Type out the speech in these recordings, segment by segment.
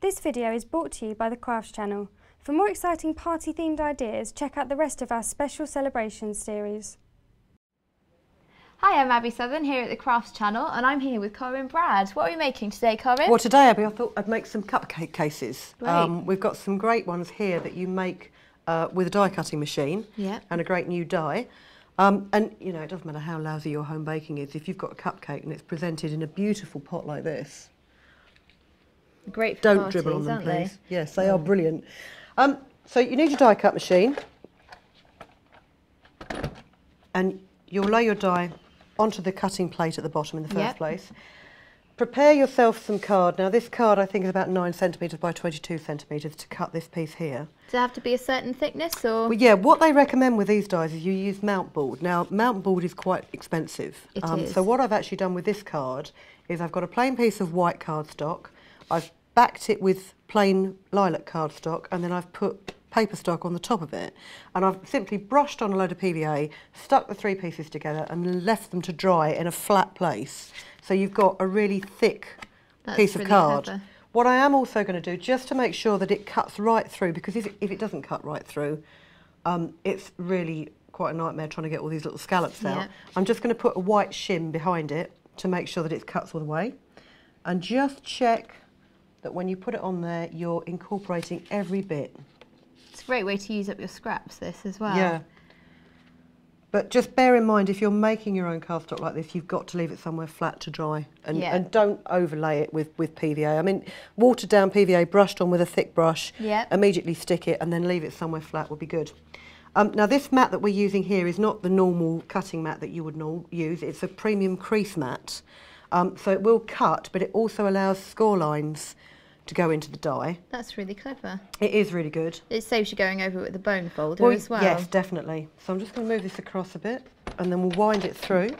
This video is brought to you by the Crafts channel. For more exciting party-themed ideas, check out the rest of our special celebrations series. Hi, I'm Abby Southern here at the Crafts channel, and I'm here with Corinne Bradd. What are we making today, Corinne? Well, today, Abby, I thought I'd make some cupcake cases. Great. We've got some great ones here that you make with a die cutting machine and a great new die. And, you know, it doesn't matter how lousy your home baking is, if you've got a cupcake and it's presented in a beautiful pot like this. Great for Don't parties, dribble on them, aren't please. They? Yes, they are brilliant. So you need your die cut machine, and you'll lay your die onto the cutting plate at the bottom in the first place. Prepare yourself some card. Now this card I think is about 9 centimetres by 22 centimetres to cut this piece here. Does it have to be a certain thickness or? Well, yeah, what they recommend with these dies is you use mount board. Now mount board is quite expensive. It is. So what I've actually done with this card is I've got a plain piece of white cardstock. I've backed it with plain lilac cardstock, and then I've put paper stock on the top of it, and I've simply brushed on a load of PVA, stuck the three pieces together and left them to dry in a flat place. So you've got a really thick piece of card. Clever. What I am also going to do, just to make sure that it cuts right through, because if it doesn't cut right through, it's really quite a nightmare trying to get all these little scallops out. I'm just going to put a white shim behind it to make sure that it cuts all the way, and just check that when you put it on there, you're incorporating every bit. It's a great way to use up your scraps, this as well. Yeah. But just bear in mind, if you're making your own cardstock like this, you've got to leave it somewhere flat to dry, and don't overlay it with PVA. I mean, watered down PVA brushed on with a thick brush, immediately stick it and then leave it somewhere flat would be good. Now this mat that we're using here is not the normal cutting mat that you would use. It's a premium crease mat. So it will cut, but it also allows score lines to go into the die. That's really clever. It is really good. It saves you going over it with a bone folder as well. Yes, definitely. So I'm just going to move this across a bit, and then we'll wind it through.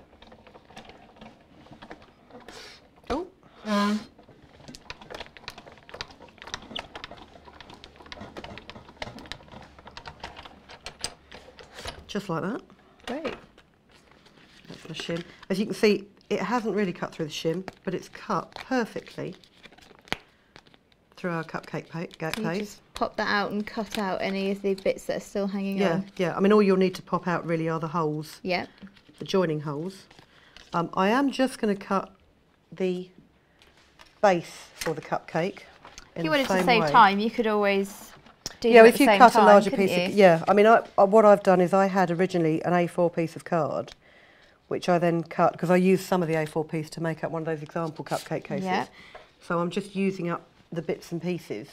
Oh. Just like that. Great. That's the shim. As you can see, it hasn't really cut through the shim, but it's cut perfectly through our cupcake case. You just pop that out and cut out any of the bits that are still hanging on. Yeah. I mean, all you'll need to pop out really are the holes. Yeah. The joining holes. I am just going to cut the base for the cupcake. If you wanted to save time, you could always do yeah, them if at you the same cut time, a larger couldn't piece you? of, I mean, what I've done is I had originally an A4 piece of card, which I then cut, because I used some of the A4 piece to make up one of those example cupcake cases. Yeah. So I'm just using up the bits and pieces.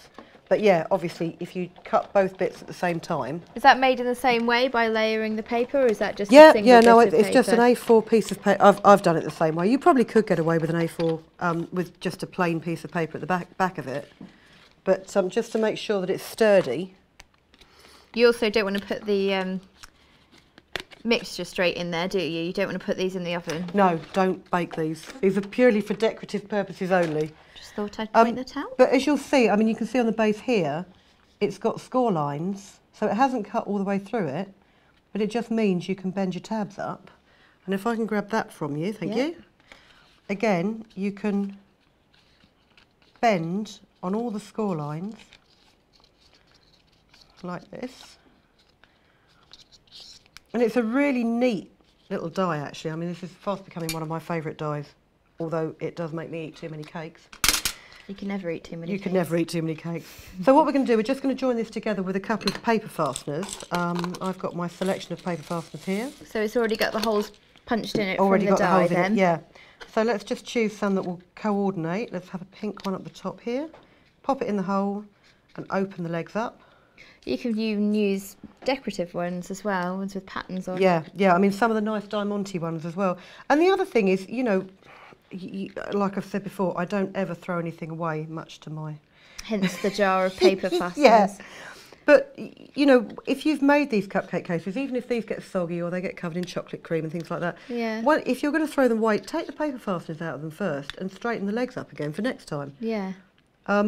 But yeah, obviously, if you cut both bits at the same time. Is that made in the same way by layering the paper, or is that just a single no, bit of it's just an paper? A4 piece of paper. I've done it the same way. You probably could get away with an A4 with just a plain piece of paper at the back of it. But just to make sure that it's sturdy. You also don't want to put the mixture straight in there, do you? You don't want to put these in the oven. No, don't bake these. These are purely for decorative purposes only. Just thought I'd point that out. But as you'll see, I mean, you can see on the base here, it's got score lines, so it hasn't cut all the way through it, but it just means you can bend your tabs up. And if I can grab that from you, thank you. Again, you can bend on all the score lines like this. And it's a really neat little die, actually. I mean, this is fast becoming one of my favourite dies, although it does make me eat too many cakes. You can never eat too many cakes. You can never eat too many cakes. So what we're going to do, we're just going to join this together with a couple of paper fasteners. I've got my selection of paper fasteners here. So it's already got the holes punched in it Already from the got die the holes then? in it, yeah. So let's just choose some that will coordinate. Let's have a pink one at the top here. Pop it in the hole and open the legs up. You can use decorative ones as well, ones with patterns on. Yeah. I mean, some of the nice Diamante ones as well. And the other thing is, you know, like I've said before, I don't ever throw anything away, much to my... Hence the jar of paper fasteners. Yeah. But, you know, if you've made these cupcake cases, even if these get soggy or they get covered in chocolate cream and things like that, well, if you're going to throw them away, take the paper fasteners out of them first and straighten the legs up again for next time. Yeah.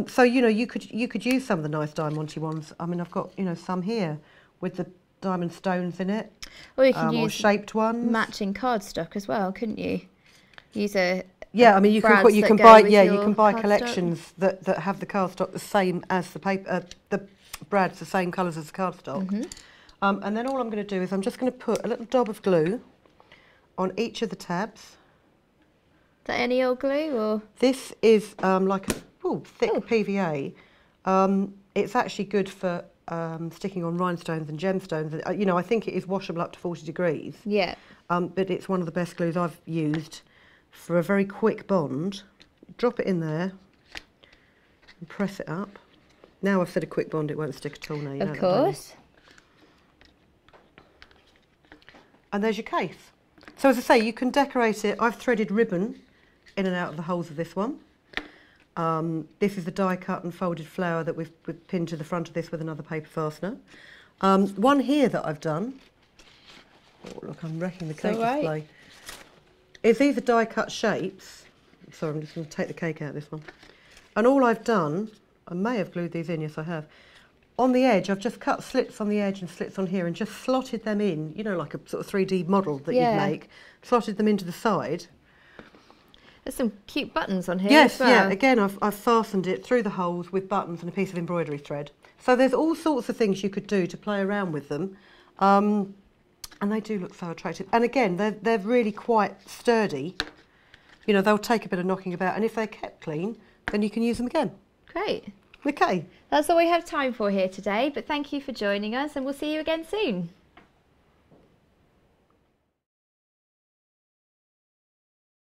So, you know, you could use some of the nice Diamante ones. I mean, I've got, you know, some here with the diamond stones in it. Or you can use or shaped ones. matching cardstock as well, couldn't you? Use a Yeah, I mean you can brads you that can go buy with you your can buy cardstock? collections that have the cardstock the same as the paper. The Brad's the same colours as the cardstock. And then all I'm going to do is I'm just going to put a little dab of glue on each of the tabs. Is that any old glue or? This is like a thick PVA. It's actually good for sticking on rhinestones and gemstones. You know, I think it is washable up to 40 degrees. Yeah. But it's one of the best glues I've used for a very quick bond. Drop it in there and press it up. Now I've said a quick bond, it won't stick at all now. You know Of course. And there's your case. So as I say, you can decorate it. I've threaded ribbon in and out of the holes of this one. This is the die cut and folded flower that we've pinned to the front of this with another paper fastener. One here that I've done, oh look, I'm wrecking the cake display, is these are die cut shapes. Sorry, I'm just going to take the cake out of this one. And all I've done, I may have glued these in, yes I have. On the edge, I've just cut slits on the edge and slits on here and just slotted them in, you know, like a sort of 3D model that you'd make. Slotted them into the side. There's some cute buttons on here Yes, as well. yeah, again, I've fastened it through the holes with buttons and a piece of embroidery thread. So there's all sorts of things you could do to play around with them. And they do look so attractive. And again, they're really quite sturdy. You know, they'll take a bit of knocking about, and if they're kept clean, then you can use them again. Great. Okay. That's all we have time for here today, but thank you for joining us and we'll see you again soon.